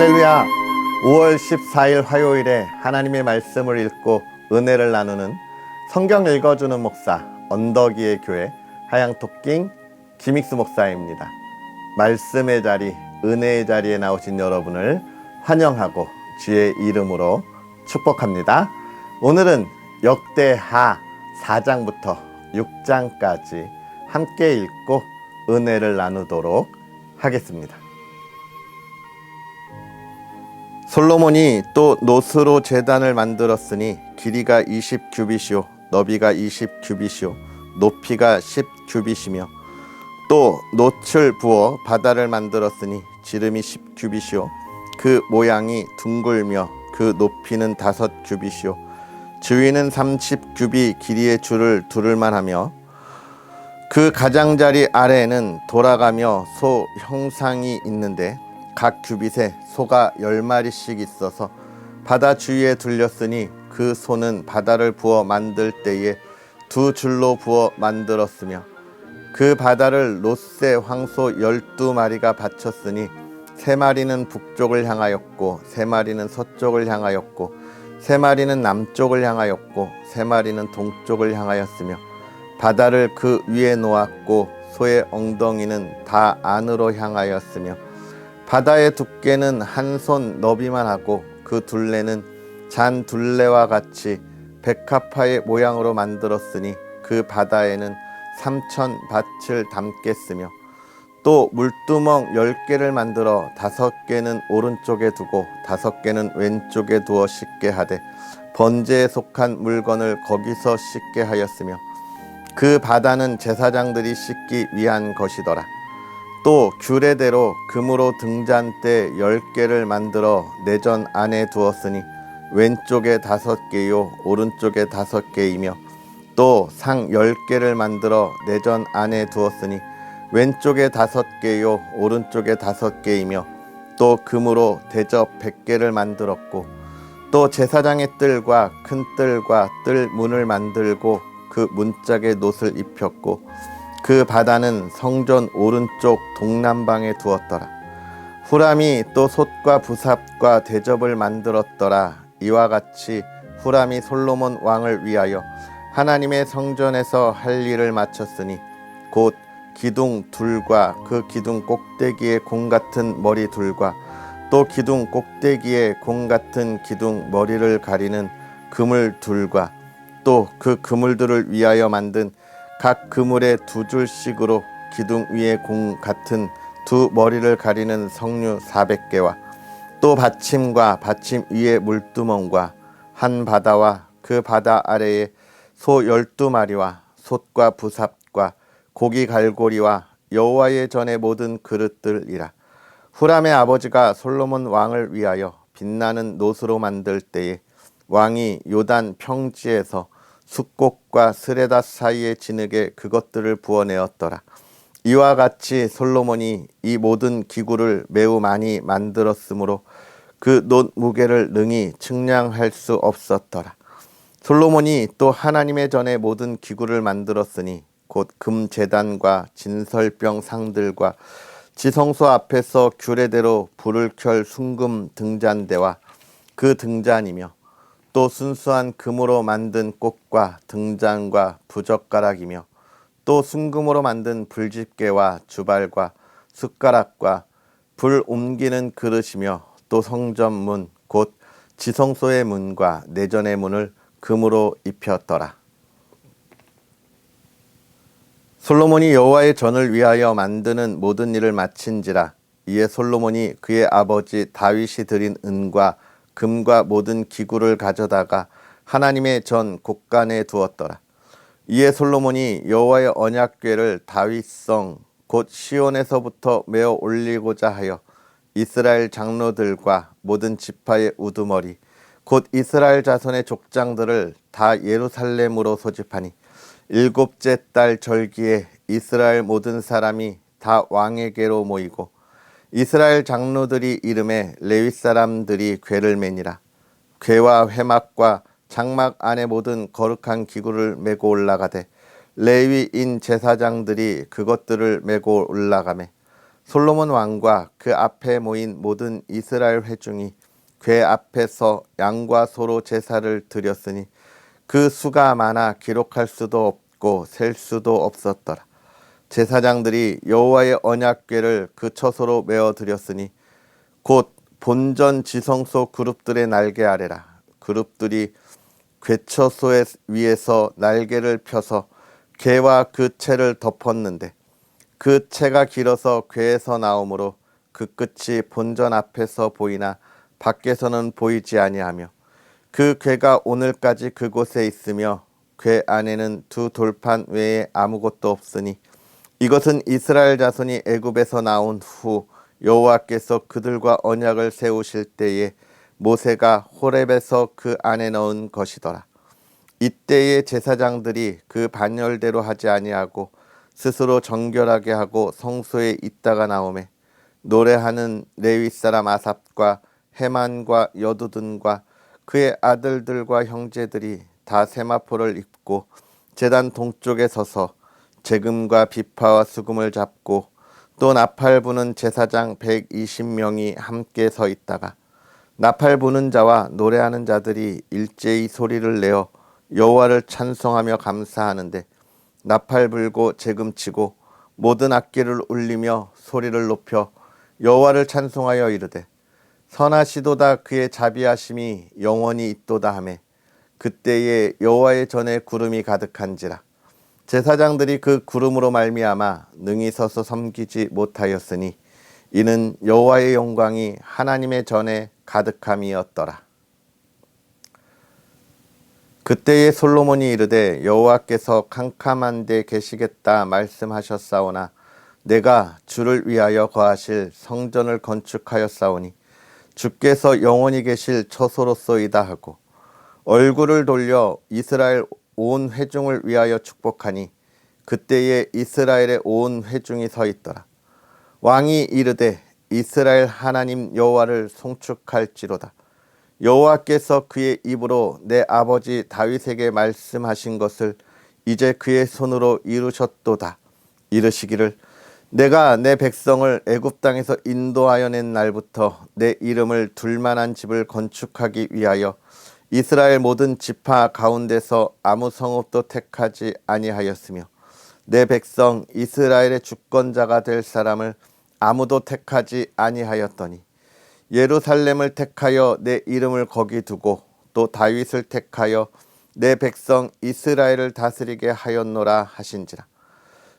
할렐루야. 5월 14일 화요일에 하나님의 말씀을 읽고 은혜를 나누는 성경 읽어주는 목사 언덕위의 교회 하양토킹 김익수 목사입니다. 말씀의 자리, 은혜의 자리에 나오신 여러분을 환영하고 주의 이름으로 축복합니다. 오늘은 역대하 4장부터 6장까지 함께 읽고 은혜를 나누도록 하겠습니다. 솔로몬이 또 노스로 제단을 만들었으니 길이가 20규빗이요 너비가 20규빗이요 높이가 10규빗이며 또 놋을 부어 바다를 만들었으니 지름이 10규빗이요 그 모양이 둥글며 그 높이는 5규빗이요 주위는 30규빗 길이의 줄을 두를만 하며 그 가장자리 아래에는 돌아가며 소 형상이 있는데 각 규빗에 소가 10마리씩 있어서 바다 주위에 둘렸으니 그 소는 바다를 부어 만들 때에 2줄로 부어 만들었으며 그 바다를 롯세 황소 12마리가 바쳤으니 3마리는 북쪽을 향하였고 3마리는 서쪽을 향하였고 3마리는 남쪽을 향하였고 3마리는 동쪽을 향하였으며 바다를 그 위에 놓았고 소의 엉덩이는 다 안으로 향하였으며 바다의 두께는 한 손 너비만 하고 그 둘레는 잔 둘레와 같이 백합화의 모양으로 만들었으니 그 바다에는 3,000밭을 담겠으며 또 물두멍 10개를 만들어 5개는 오른쪽에 두고 5개는 왼쪽에 두어 씻게 하되 번제에 속한 물건을 거기서 씻게 하였으며 그 바다는 제사장들이 씻기 위한 것이더라. 또 규례대로 금으로 등잔대 10개를 만들어 내전 안에 두었으니 왼쪽에 5개요 오른쪽에 5개이며 또 상 10개를 만들어 내전 안에 두었으니 왼쪽에 5개요 오른쪽에 5개이며 또 금으로 대접 100개를 만들었고 또 제사장의 뜰과 큰 뜰과 뜰 문을 만들고 그 문짝에 놋을 입혔고 그 바다는 성전 오른쪽 동남방에 두었더라. 후람이 또 솥과 부삽과 대접을 만들었더라. 이와 같이 후람이 솔로몬 왕을 위하여 하나님의 성전에서 할 일을 마쳤으니 곧 기둥 둘과 그 기둥 꼭대기에 공 같은 머리 둘과 또 기둥 꼭대기에 공 같은 기둥 머리를 가리는 그물 둘과 또 그 그물들을 위하여 만든 각 그물에 2줄씩으로 기둥 위에 공 같은 2 머리를 가리는 석류 400개와 또 받침과 받침 위에 물두멍과 한 바다와 그 바다 아래에 소 12마리와 솥과 부삽과 고기 갈고리와 여호와의 전의 모든 그릇들이라. 후람의 아버지가 솔로몬 왕을 위하여 빛나는 놋으로 만들 때에 왕이 요단 평지에서 숫곡과 스레다 사이의 진흙에 그것들을 부어내었더라. 이와 같이 솔로몬이 이 모든 기구를 매우 많이 만들었으므로 그 놋 무게를 능히 측량할 수 없었더라. 솔로몬이 또 하나님의 전에 모든 기구를 만들었으니 곧 금제단과 진설병 상들과 지성소 앞에서 규례대로 불을 켤 순금 등잔대와 그 등잔이며 또 순수한 금으로 만든 꽃과 등잔과 부젓가락이며 또 순금으로 만든 불집게와 주발과 숟가락과 불 옮기는 그릇이며 또 성전문 곧 지성소의 문과 내전의 문을 금으로 입혔더라. 솔로몬이 여호와의 전을 위하여 만드는 모든 일을 마친지라. 이에 솔로몬이 그의 아버지 다윗이 드린 은과 금과 모든 기구를 가져다가 하나님의 전 곳간에 두었더라. 이에 솔로몬이 여호와의 언약궤를 다윗성 곧 시온에서부터 메어 올리고자 하여 이스라엘 장로들과 모든 지파의 우두머리 곧 이스라엘 자손의 족장들을 다 예루살렘으로 소집하니 7째 달 절기에 이스라엘 모든 사람이 다 왕에게로 모이고 이스라엘 장로들이 이름에 레위 사람들이 궤를 매니라. 궤와 회막과 장막 안에 모든 거룩한 기구를 메고 올라가되 레위인 제사장들이 그것들을 메고 올라가매 솔로몬 왕과 그 앞에 모인 모든 이스라엘 회중이 궤 앞에서 양과 소로 제사를 드렸으니 그 수가 많아 기록할 수도 없고 셀 수도 없었더라. 제사장들이 여호와의 언약궤를 그 처소로 메어 드렸으니 곧 본전 지성소 그룹들의 날개 아래라. 그룹들이 궤처소 위에서 날개를 펴서 궤와 그 채를 덮었는데 그 채가 길어서 궤에서 나오므로 그 끝이 본전 앞에서 보이나 밖에서는 보이지 아니하며 그 궤가 오늘까지 그곳에 있으며 궤 안에는 두 돌판 외에 아무것도 없으니 이것은 이스라엘 자손이 애굽에서 나온 후 여호와께서 그들과 언약을 세우실 때에 모세가 호렙에서 그 안에 넣은 것이더라. 이때의 제사장들이 그 반열대로 하지 아니하고 스스로 정결하게 하고 성소에 있다가 나오매 노래하는 레위 사람 아삽과 헤만과 여두둔과 그의 아들들과 형제들이 다 세마포를 입고 제단 동쪽에 서서 재금과 비파와 수금을 잡고 또 나팔 부는 제사장 120명이 함께 서 있다가 나팔 부는 자와 노래하는 자들이 일제히 소리를 내어 여호와를 찬송하며 감사하는데 나팔 불고 재금 치고 모든 악기를 울리며 소리를 높여 여호와를 찬송하여 이르되 선하시도다 그의 자비하심이 영원히 있도다 하매 그때에 여호와의 전에 구름이 가득한지라. 제사장들이 그 구름으로 말미암아 능히 서서 섬기지 못하였으니 이는 여호와의 영광이 하나님의 전에 가득함이었더라. 그때에 솔로몬이 이르되 여호와께서 캄캄한 데 계시겠다 말씀하셨사오나 내가 주를 위하여 거하실 성전을 건축하였사오니 주께서 영원히 계실 처소로소이다 하고 얼굴을 돌려 이스라엘 온 회중을 위하여 축복하니 그때에 이스라엘의 온 회중이 서 있더라. 왕이 이르되 이스라엘 하나님 여호와를 송축할지로다. 여호와께서 그의 입으로 내 아버지 다윗에게 말씀하신 것을 이제 그의 손으로 이루셨도다. 이르시기를 내가 내 백성을 애굽 땅에서 인도하여 낸 날부터 내 이름을 둘 만한 집을 건축하기 위하여 이스라엘 모든 지파 가운데서 아무 성읍도 택하지 아니하였으며 내 백성 이스라엘의 주권자가 될 사람을 아무도 택하지 아니하였더니 예루살렘을 택하여 내 이름을 거기 두고 또 다윗을 택하여 내 백성 이스라엘을 다스리게 하였노라 하신지라.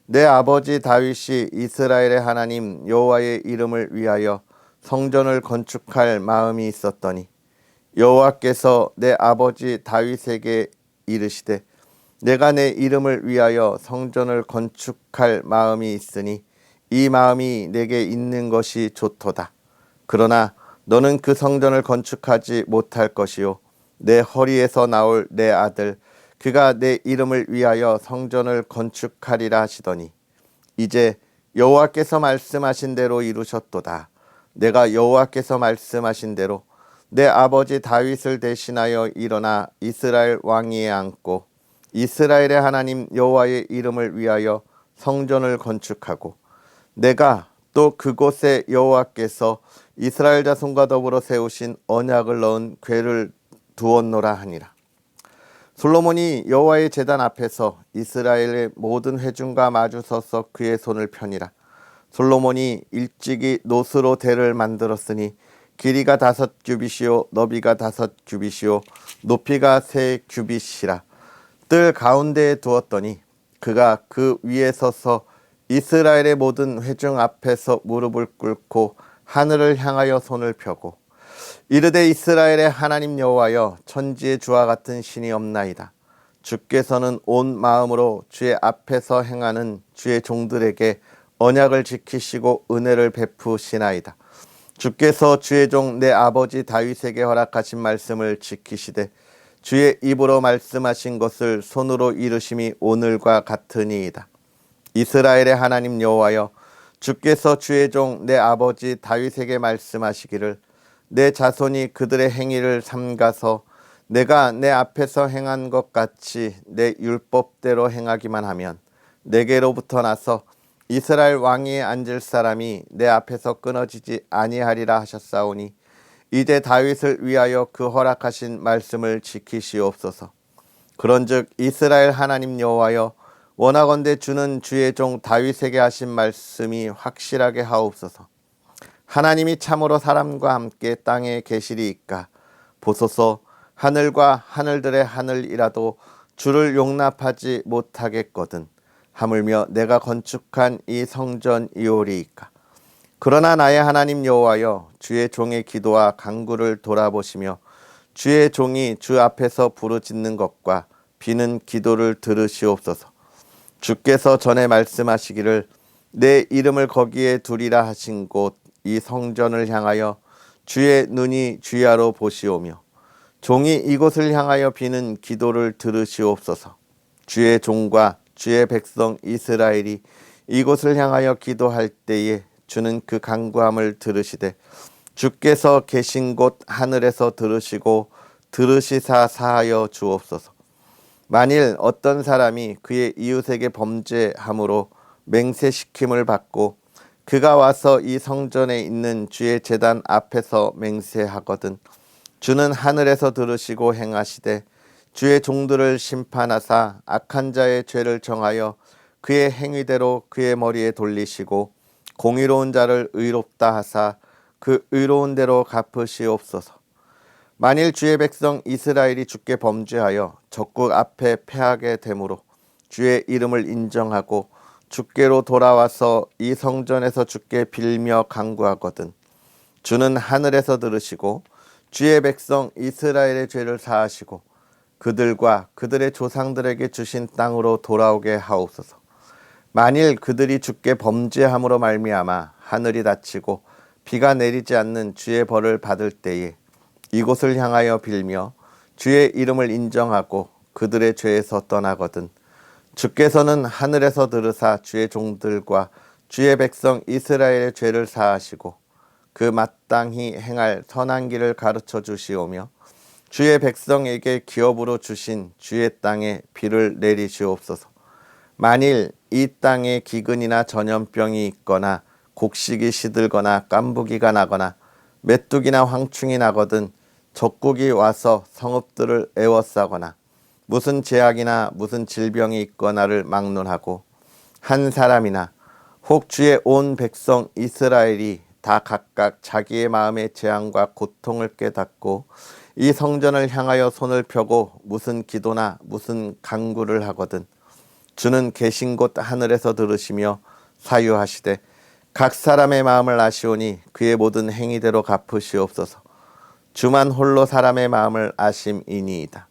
내 아버지 다윗이 이스라엘의 하나님 여호와의 이름을 위하여 성전을 건축할 마음이 있었더니 여호와께서 내 아버지 다윗에게 이르시되 내가 내 이름을 위하여 성전을 건축할 마음이 있으니 이 마음이 내게 있는 것이 좋도다. 그러나 너는 그 성전을 건축하지 못할 것이요 내 허리에서 나올 내 아들 그가 내 이름을 위하여 성전을 건축하리라 하시더니 이제 여호와께서 말씀하신 대로 이루셨도다. 내가 여호와께서 말씀하신 대로 내 아버지 다윗을 대신하여 일어나 이스라엘 왕위에 앉고 이스라엘의 하나님 여호와의 이름을 위하여 성전을 건축하고 내가 또 그곳에 여호와께서 이스라엘 자손과 더불어 세우신 언약을 넣은 궤를 두었노라 하니라. 솔로몬이 여호와의 제단 앞에서 이스라엘의 모든 회중과 마주서서 그의 손을 펴니라. 솔로몬이 일찍이 노스로 대를 만들었으니 길이가 5규빗이요 너비가 5규빗이요 높이가 3규빗이라. 뜰 가운데에 두었더니 그가 그 위에 서서 이스라엘의 모든 회중 앞에서 무릎을 꿇고 하늘을 향하여 손을 펴고 이르되 이스라엘의 하나님 여호와여 천지의 주와 같은 신이 없나이다. 주께서는 온 마음으로 주의 앞에서 행하는 주의 종들에게 언약을 지키시고 은혜를 베푸시나이다. 주께서 주의 종 내 아버지 다윗에게 허락하신 말씀을 지키시되 주의 입으로 말씀하신 것을 손으로 이루심이 오늘과 같으니이다. 이스라엘의 하나님 여호와여 주께서 주의 종 내 아버지 다윗에게 말씀하시기를 내 자손이 그들의 행위를 삼가서 내가 내 앞에서 행한 것 같이 내 율법대로 행하기만 하면 내게로부터 나서 이스라엘 왕위에 앉을 사람이 내 앞에서 끊어지지 아니하리라 하셨사오니 이제 다윗을 위하여 그 허락하신 말씀을 지키시옵소서. 그런즉 이스라엘 하나님 여호와여, 원하건대 주는 주의 종 다윗에게 하신 말씀이 확실하게 하옵소서. 하나님이 참으로 사람과 함께 땅에 계시리이까. 보소서, 하늘과 하늘들의 하늘이라도 주를 용납하지 못하겠거든. 하물며 내가 건축한 이 성전이오리이까. 그러나 나의 하나님 여호와여, 주의 종의 기도와 간구를 돌아보시며 주의 종이 주 앞에서 부르짖는 것과 비는 기도를 들으시옵소서. 주께서 전에 말씀하시기를 내 이름을 거기에 두리라 하신 곳 이 성전을 향하여 주의 눈이 주야로 보시오며 종이 이곳을 향하여 비는 기도를 들으시옵소서. 주의 종과 주의 백성 이스라엘이 이곳을 향하여 기도할 때에 주는 그 간구함을 들으시되 주께서 계신 곳 하늘에서 들으시고 들으시사 사하여 주옵소서. 만일 어떤 사람이 그의 이웃에게 범죄함으로 맹세시킴을 받고 그가 와서 이 성전에 있는 주의 제단 앞에서 맹세하거든 주는 하늘에서 들으시고 행하시되 주의 종들을 심판하사 악한 자의 죄를 정하여 그의 행위대로 그의 머리에 돌리시고 공의로운 자를 의롭다 하사 그 의로운 대로 갚으시옵소서. 만일 주의 백성 이스라엘이 주께 범죄하여 적국 앞에 패하게 되므로 주의 이름을 인정하고 주께로 돌아와서 이 성전에서 주께 빌며 간구하거든 주는 하늘에서 들으시고 주의 백성 이스라엘의 죄를 사하시고 그들과 그들의 조상들에게 주신 땅으로 돌아오게 하옵소서. 만일 그들이 주께 범죄함으로 말미암아 하늘이 닫히고 비가 내리지 않는 주의 벌을 받을 때에 이곳을 향하여 빌며 주의 이름을 인정하고 그들의 죄에서 떠나거든 주께서는 하늘에서 들으사 주의 종들과 주의 백성 이스라엘의 죄를 사하시고 그 마땅히 행할 선한 길을 가르쳐 주시오며 주의 백성에게 기업으로 주신 주의 땅에 비를 내리시옵소서. 만일 이 땅에 기근이나 전염병이 있거나 곡식이 시들거나 깐부기가 나거나 메뚜기나 황충이 나거든 적국이 와서 성읍들을 에워싸거나 무슨 재앙이나 무슨 질병이 있거나를 막론하고 한 사람이나 혹 주의 온 백성 이스라엘이 다 각각 자기의 마음의 재앙과 고통을 깨닫고 이 성전을 향하여 손을 펴고 무슨 기도나 무슨 간구를 하거든 주는 계신 곳 하늘에서 들으시며 사유하시되 각 사람의 마음을 아시오니 그의 모든 행위대로 갚으시옵소서. 주만 홀로 사람의 마음을 아심이니이다.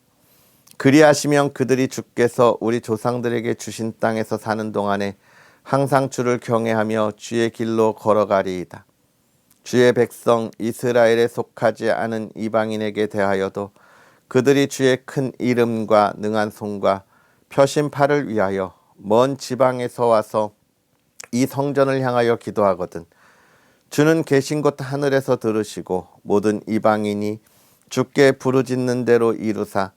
그리하시면 그들이 주께서 우리 조상들에게 주신 땅에서 사는 동안에 항상 주를 경외하며 주의 길로 걸어가리이다. 주의 백성 이스라엘에 속하지 않은 이방인에게 대하여도 그들이 주의 큰 이름과 능한 손과 펴신 팔을 위하여 먼 지방에서 와서 이 성전을 향하여 기도하거든 주는 계신 곳 하늘에서 들으시고 모든 이방인이 주께 부르짖는 대로 이루사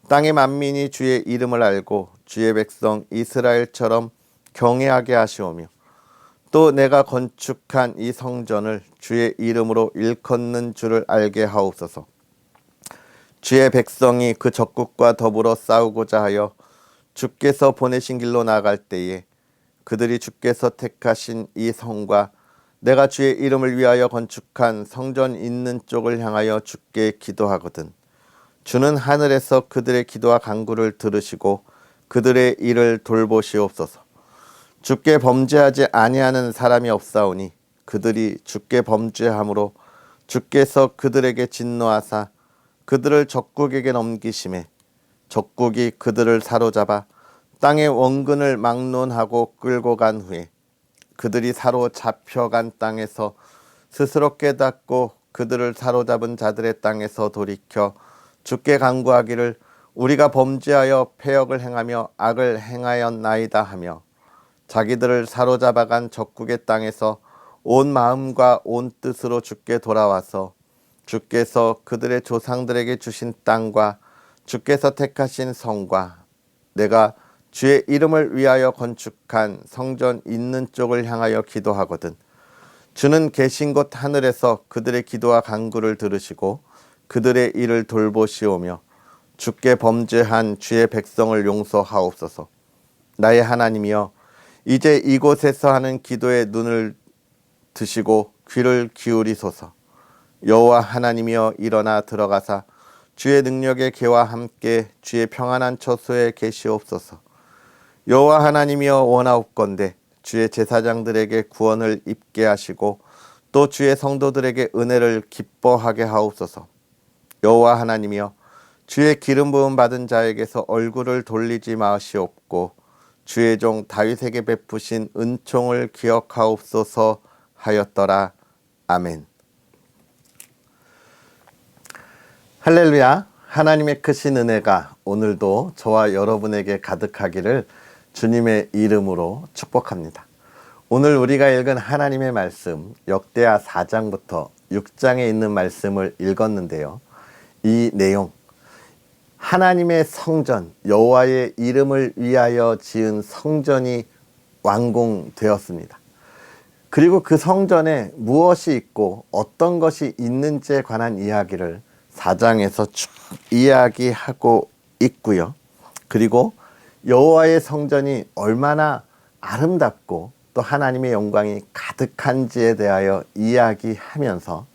땅의 만민이 주의 이름을 알고 주의 백성 이스라엘처럼 경외하게 하시오며 또 내가 건축한 이 성전을 주의 이름으로 일컫는 줄을 알게 하옵소서. 주의 백성이 그 적국과 더불어 싸우고자 하여 주께서 보내신 길로 나아갈 때에 그들이 주께서 택하신 이 성과 내가 주의 이름을 위하여 건축한 성전 있는 쪽을 향하여 주께 기도하거든 주는 하늘에서 그들의 기도와 간구를 들으시고 그들의 일을 돌보시옵소서. 주께 범죄하지 아니하는 사람이 없사오니 그들이 주께 범죄함으로 주께서 그들에게 진노하사 그들을 적국에게 넘기심에 적국이 그들을 사로잡아 땅의 원근을 막론하고 끌고 간 후에 그들이 사로잡혀간 땅에서 스스로 깨닫고 그들을 사로잡은 자들의 땅에서 돌이켜 주께 간구하기를 우리가 범죄하여 패역을 행하며 악을 행하였나이다 하며 자기들을 사로잡아간 적국의 땅에서 온 마음과 온 뜻으로 주께 돌아와서 주께서 그들의 조상들에게 주신 땅과 주께서 택하신 성과 내가 주의 이름을 위하여 건축한 성전 있는 쪽을 향하여 기도하거든 주는 계신 곳 하늘에서 그들의 기도와 간구를 들으시고 그들의 일을 돌보시오며 주께 범죄한 주의 백성을 용서하옵소서. 나의 하나님이여 이제 이곳에서 하는 기도에 눈을 드시고 귀를 기울이소서. 여호와 하나님이여 일어나 들어가사 주의 능력의 개와 함께 주의 평안한 처소에 계시옵소서. 여호와 하나님이여 원하옵건대 주의 제사장들에게 구원을 입게 하시고 또 주의 성도들에게 은혜를 기뻐하게 하옵소서. 여호와 하나님이여 주의 기름 부음 받은 자에게서 얼굴을 돌리지 마시옵고 주의 종 다윗에게 베푸신 은총을 기억하옵소서 하였더라. 아멘. 할렐루야. 하나님의 크신 은혜가 오늘도 저와 여러분에게 가득하기를 주님의 이름으로 축복합니다. 오늘 우리가 읽은 하나님의 말씀 역대하 4장부터 6장에 있는 말씀을 읽었는데요. 이 내용 하나님의 성전 여호와의 이름을 위하여 지은 성전이 완공되었습니다. 그리고 그 성전에 무엇이 있고 어떤 것이 있는지에 관한 이야기를 4장에서 쭉 이야기하고 있고요. 그리고 여호와의 성전이 얼마나 아름답고 또 하나님의 영광이 가득한지에 대하여 이야기하면서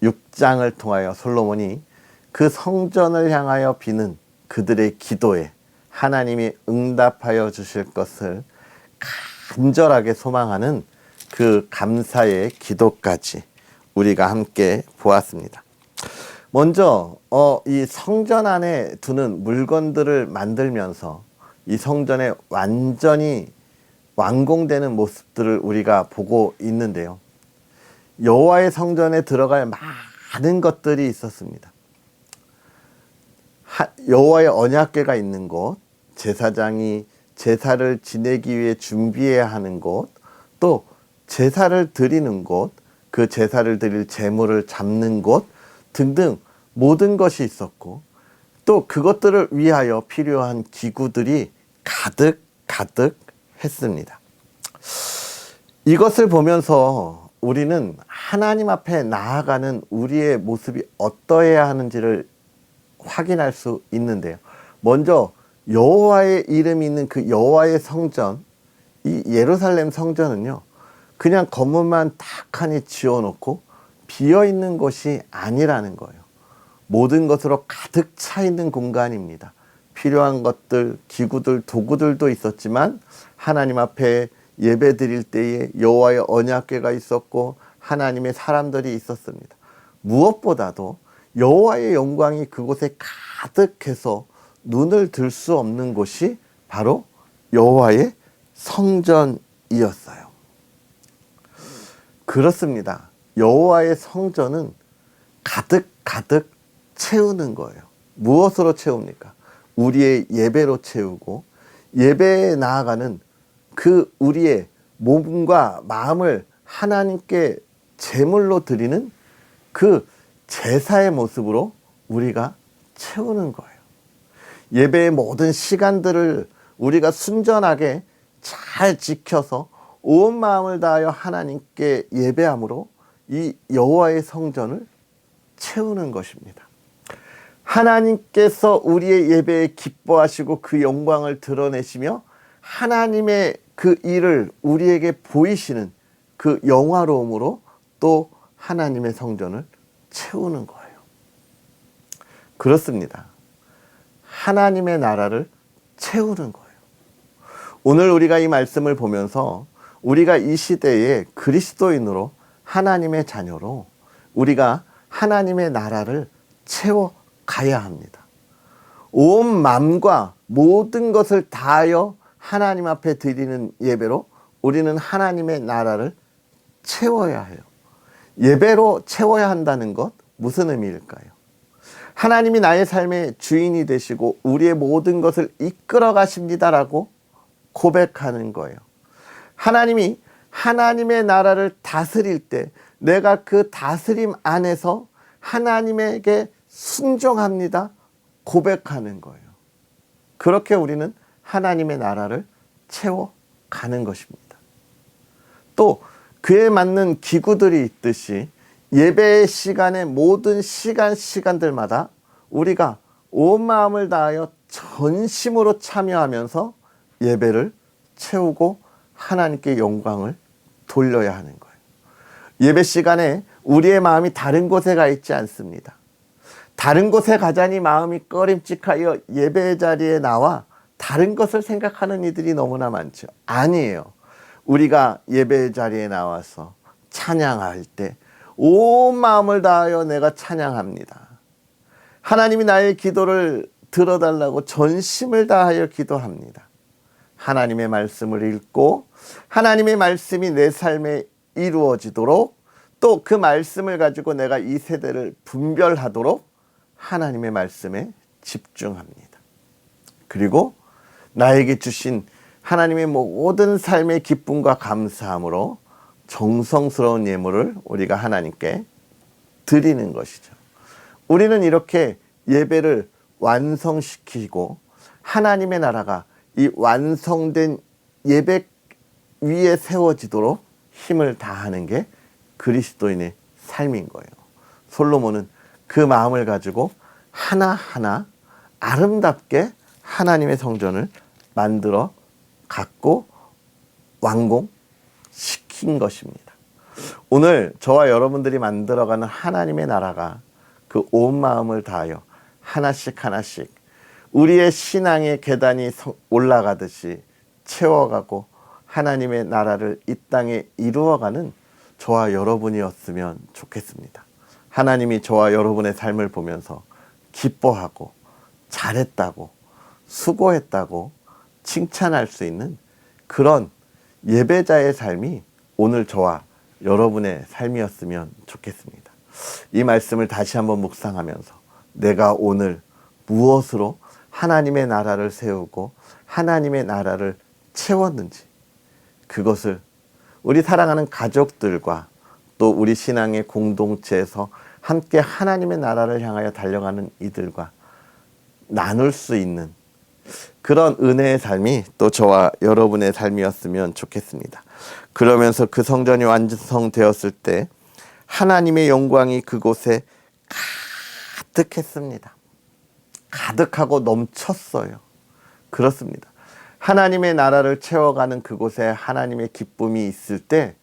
6장을 통하여 솔로몬이 그 성전을 향하여 비는 그들의 기도에 하나님이 응답하여 주실 것을 간절하게 소망하는 그 감사의 기도까지 우리가 함께 보았습니다. 먼저 이 성전 안에 두는 물건들을 만들면서 이 성전에 완전히 완공되는 모습들을 우리가 보고 있는데요. 여호와의 성전에 들어갈 많은 것들이 있었습니다. 여호와의 언약궤가 있는 곳, 제사장이 제사를 지내기 위해 준비해야 하는 곳, 또 제사를 드리는 곳, 그 제사를 드릴 제물을 잡는 곳 등등 모든 것이 있었고 또 그것들을 위하여 필요한 기구들이 가득 했습니다. 이것을 보면서 우리는 하나님 앞에 나아가는 우리의 모습이 어떠해야 하는지를 확인할 수 있는데요. 먼저 여호와의 이름이 있는 그 여호와의 성전, 이 예루살렘 성전은요, 그냥 건물만 탁하니 지어놓고 비어있는 곳이 아니라는 거예요. 모든 것으로 가득 차 있는 공간입니다. 필요한 것들, 기구들, 도구들도 있었지만 하나님 앞에 예배 드릴 때에 여호와의 언약궤가 있었고 하나님의 사람들이 있었습니다. 무엇보다도 여호와의 영광이 그곳에 가득해서 눈을 들 수 없는 곳이 바로 여호와의 성전이었어요. 그렇습니다. 여호와의 성전은 가득 채우는 거예요. 무엇으로 채웁니까? 우리의 예배로 채우고 예배에 나아가는 그 우리의 몸과 마음을 하나님께 제물로 드리는 그 제사의 모습으로 우리가 채우는 거예요. 예배의 모든 시간들을 우리가 순전하게 잘 지켜서 온 마음을 다하여 하나님께 예배함으로 이 여호와의 성전을 채우는 것입니다. 하나님께서 우리의 예배에 기뻐하시고 그 영광을 드러내시며 하나님의 그 일을 우리에게 보이시는 그 영화로움으로 또 하나님의 성전을 채우는 거예요. 그렇습니다. 하나님의 나라를 채우는 거예요. 오늘 우리가 이 말씀을 보면서 우리가 이 시대에 그리스도인으로 하나님의 자녀로 우리가 하나님의 나라를 채워가야 합니다. 온 마음과 모든 것을 다하여 하나님 앞에 드리는 예배로 우리는 하나님의 나라를 채워야 해요. 예배로 채워야 한다는 것 무슨 의미일까요? 하나님이 나의 삶의 주인이 되시고 우리의 모든 것을 이끌어 가십니다라고 고백하는 거예요. 하나님이 하나님의 나라를 다스릴 때 내가 그 다스림 안에서 하나님에게 순종합니다 고백하는 거예요. 그렇게 우리는 하나님의 나라를 채워가는 것입니다. 또 그에 맞는 기구들이 있듯이 예배의 시간에 모든 시간들마다 우리가 온 마음을 다하여 전심으로 참여하면서 예배를 채우고 하나님께 영광을 돌려야 하는 거예요. 예배 시간에 우리의 마음이 다른 곳에 가 있지 않습니다. 다른 곳에 가자니 마음이 꺼림칙하여 예배 자리에 나와 다른 것을 생각하는 이들이 너무나 많죠. 아니에요. 우리가 예배 자리에 나와서 찬양할 때 온 마음을 다하여 내가 찬양합니다. 하나님이 나의 기도를 들어달라고 전심을 다하여 기도합니다. 하나님의 말씀을 읽고 하나님의 말씀이 내 삶에 이루어지도록 또 그 말씀을 가지고 내가 이 세대를 분별하도록 하나님의 말씀에 집중합니다. 그리고 나에게 주신 하나님의 모든 삶의 기쁨과 감사함으로 정성스러운 예물을 우리가 하나님께 드리는 것이죠. 우리는 이렇게 예배를 완성시키고 하나님의 나라가 이 완성된 예배 위에 세워지도록 힘을 다하는 게 그리스도인의 삶인 거예요. 솔로몬은 그 마음을 가지고 하나하나 아름답게 하나님의 성전을 만들어 갖고 완공시킨 것입니다. 오늘 저와 여러분들이 만들어가는 하나님의 나라가 그 온 마음을 다하여 하나씩 우리의 신앙의 계단이 올라가듯이 채워가고 하나님의 나라를 이 땅에 이루어가는 저와 여러분이었으면 좋겠습니다. 하나님이 저와 여러분의 삶을 보면서 기뻐하고 잘했다고 수고했다고 칭찬할 수 있는 그런 예배자의 삶이 오늘 저와 여러분의 삶이었으면 좋겠습니다. 이 말씀을 다시 한번 묵상하면서 내가 오늘 무엇으로 하나님의 나라를 세우고 하나님의 나라를 채웠는지 그것을 우리 사랑하는 가족들과 또 우리 신앙의 공동체에서 함께 하나님의 나라를 향하여 달려가는 이들과 나눌 수 있는 그런 은혜의 삶이 또 저와 여러분의 삶이었으면 좋겠습니다. 그러면서 그 성전이 완성되었을 때 하나님의 영광이 그곳에 가득했습니다. 가득하고 넘쳤어요. 그렇습니다. 하나님의 나라를 채워가는 그곳에 하나님의 기쁨이 있을 때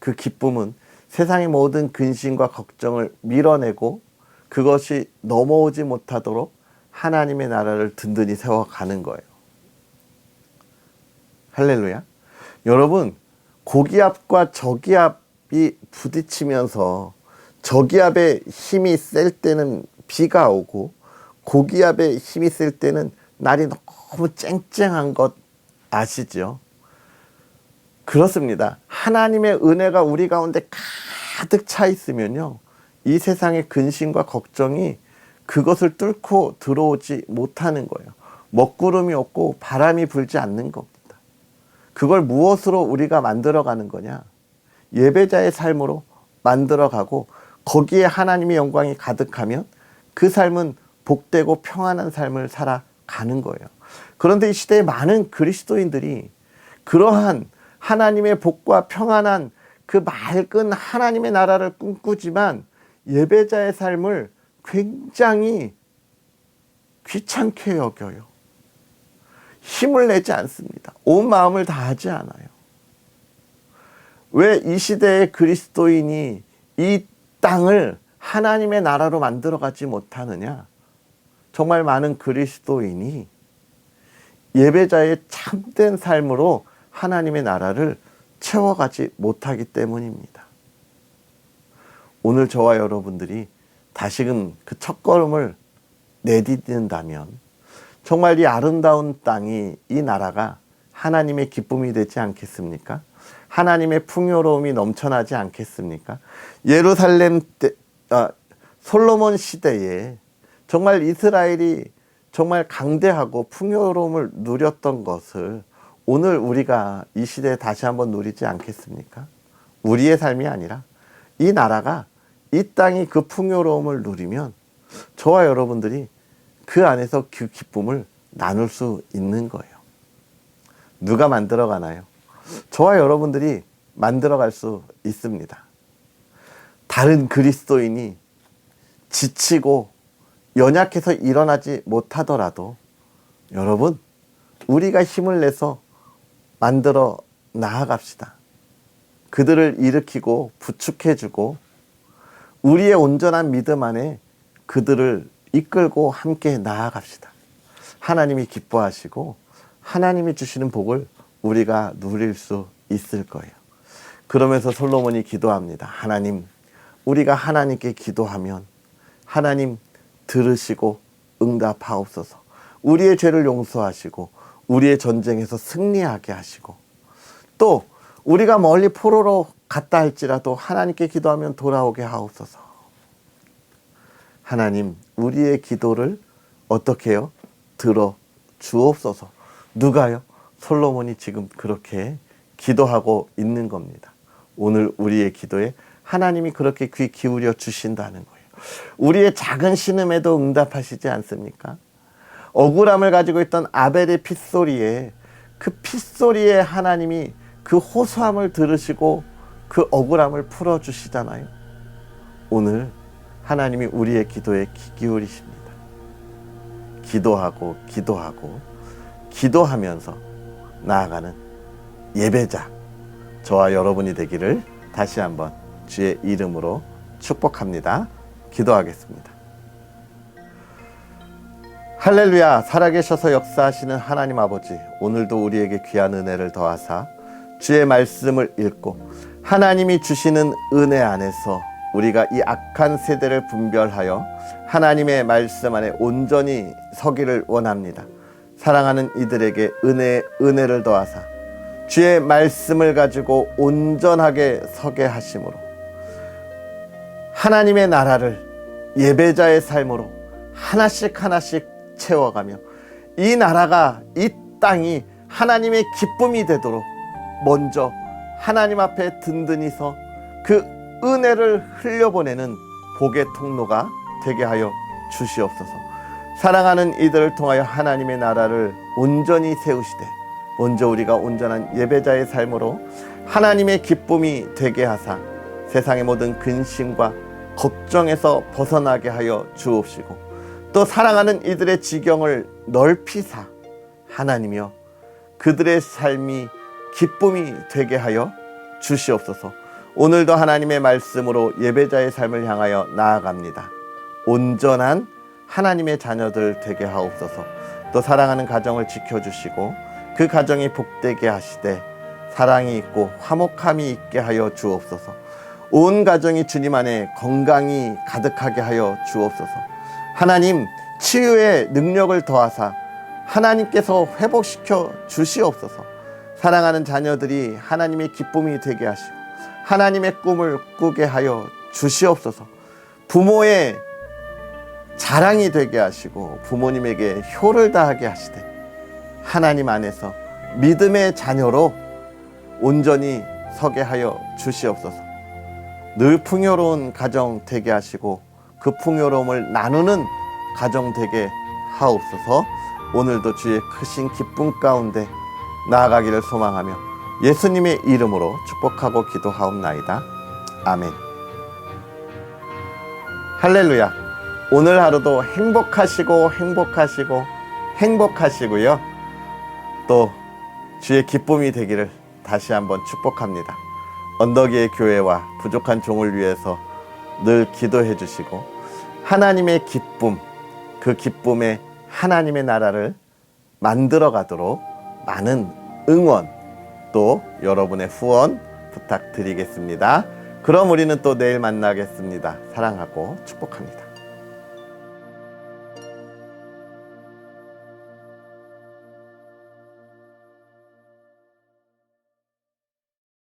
그 기쁨은 세상의 모든 근심과 걱정을 밀어내고 그것이 넘어오지 못하도록 하나님의 나라를 든든히 세워가는 거예요. 할렐루야. 여러분, 고기압과 저기압이 부딪히면서 저기압의 힘이 셀 때는 비가 오고 고기압의 힘이 셀 때는 날이 너무 쨍쨍한 것 아시죠? 그렇습니다. 하나님의 은혜가 우리 가운데 가득 차 있으면요, 이 세상의 근심과 걱정이 그것을 뚫고 들어오지 못하는 거예요. 먹구름이 없고 바람이 불지 않는 겁니다. 그걸 무엇으로 우리가 만들어가는 거냐? 예배자의 삶으로 만들어가고 거기에 하나님의 영광이 가득하면 그 삶은 복되고 평안한 삶을 살아가는 거예요. 그런데 이 시대에 많은 그리스도인들이 그러한 하나님의 복과 평안한 그 맑은 하나님의 나라를 꿈꾸지만 예배자의 삶을 굉장히 귀찮게 여겨요. 힘을 내지 않습니다. 온 마음을 다하지 않아요. 왜 이 시대의 그리스도인이 이 땅을 하나님의 나라로 만들어가지 못하느냐? 정말 많은 그리스도인이 예배자의 참된 삶으로 하나님의 나라를 채워가지 못하기 때문입니다. 오늘 저와 여러분들이 다시금 그 첫걸음을 내딛는다면 정말 이 아름다운 땅이, 이 나라가 하나님의 기쁨이 되지 않겠습니까? 하나님의 풍요로움이 넘쳐나지 않겠습니까? 예루살렘 때, 솔로몬 시대에 정말 이스라엘이 정말 강대하고 풍요로움을 누렸던 것을 오늘 우리가 이 시대에 다시 한번 누리지 않겠습니까? 우리의 삶이 아니라 이 나라가, 이 땅이 그 풍요로움을 누리면 저와 여러분들이 그 안에서 그 기쁨을 나눌 수 있는 거예요. 누가 만들어 가나요? 저와 여러분들이 만들어 갈 수 있습니다. 다른 그리스도인이 지치고 연약해서 일어나지 못하더라도 여러분, 우리가 힘을 내서 만들어 나아갑시다. 그들을 일으키고 부축해주고 우리의 온전한 믿음 안에 그들을 이끌고 함께 나아갑시다. 하나님이 기뻐하시고 하나님이 주시는 복을 우리가 누릴 수 있을 거예요. 그러면서 솔로몬이 기도합니다. 하나님, 우리가 하나님께 기도하면 하나님 들으시고 응답하옵소서. 우리의 죄를 용서하시고 우리의 전쟁에서 승리하게 하시고 또 우리가 멀리 포로로 갔다 할지라도 하나님께 기도하면 돌아오게 하옵소서. 하나님, 우리의 기도를 어떻게 해요? 들어 주옵소서. 누가요? 솔로몬이 지금 그렇게 기도하고 있는 겁니다. 오늘 우리의 기도에 하나님이 그렇게 귀 기울여 주신다는 거예요. 우리의 작은 신음에도 응답하시지 않습니까? 억울함을 가지고 있던 아벨의 핏소리에 그 핏소리에 하나님이 그 호소함을 들으시고 그 억울함을 풀어주시잖아요. 오늘 하나님이 우리의 기도에 귀 기울이십니다. 기도하고 기도하면서 나아가는 예배자 저와 여러분이 되기를 다시 한번 주의 이름으로 축복합니다. 기도하겠습니다. 할렐루야. 살아계셔서 역사하시는 하나님 아버지, 오늘도 우리에게 귀한 은혜를 더하사 주의 말씀을 읽고 하나님이 주시는 은혜 안에서 우리가 이 악한 세대를 분별하여 하나님의 말씀 안에 온전히 서기를 원합니다. 사랑하는 이들에게 은혜를 더하사 주의 말씀을 가지고 온전하게 서게 하심으로 하나님의 나라를 예배자의 삶으로 하나씩 채워가며 이 나라가, 이 땅이 하나님의 기쁨이 되도록 먼저 하나님 앞에 든든히 서 그 은혜를 흘려보내는 복의 통로가 되게 하여 주시옵소서. 사랑하는 이들을 통하여 하나님의 나라를 온전히 세우시되 먼저 우리가 온전한 예배자의 삶으로 하나님의 기쁨이 되게 하사 세상의 모든 근심과 걱정에서 벗어나게 하여 주옵시고 또 사랑하는 이들의 지경을 넓히사 하나님이여 그들의 삶이 기쁨이 되게 하여 주시옵소서. 오늘도 하나님의 말씀으로 예배자의 삶을 향하여 나아갑니다. 온전한 하나님의 자녀들 되게 하옵소서. 또 사랑하는 가정을 지켜주시고 그 가정이 복되게 하시되 사랑이 있고 화목함이 있게 하여 주옵소서. 온 가정이 주님 안에 건강이 가득하게 하여 주옵소서. 하나님, 치유의 능력을 더하사 하나님께서 회복시켜 주시옵소서. 사랑하는 자녀들이 하나님의 기쁨이 되게 하시고 하나님의 꿈을 꾸게 하여 주시옵소서. 부모의 자랑이 되게 하시고 부모님에게 효를 다하게 하시되 하나님 안에서 믿음의 자녀로 온전히 서게 하여 주시옵소서. 늘 풍요로운 가정 되게 하시고 그 풍요로움을 나누는 가정 되게 하옵소서. 오늘도 주의 크신 기쁨 가운데 나아가기를 소망하며 예수님의 이름으로 축복하고 기도하옵나이다. 아멘. 할렐루야. 오늘 하루도 행복하시고요. 또 주의 기쁨이 되기를 다시 한번 축복합니다. 언덕위의 교회와 부족한 종을 위해서 늘 기도해 주시고 하나님의 기쁨, 그 기쁨에 하나님의 나라를 만들어 가도록 많은 응원 또 여러분의 후원 부탁드리겠습니다. 그럼 우리는 또 내일 만나겠습니다. 사랑하고 축복합니다.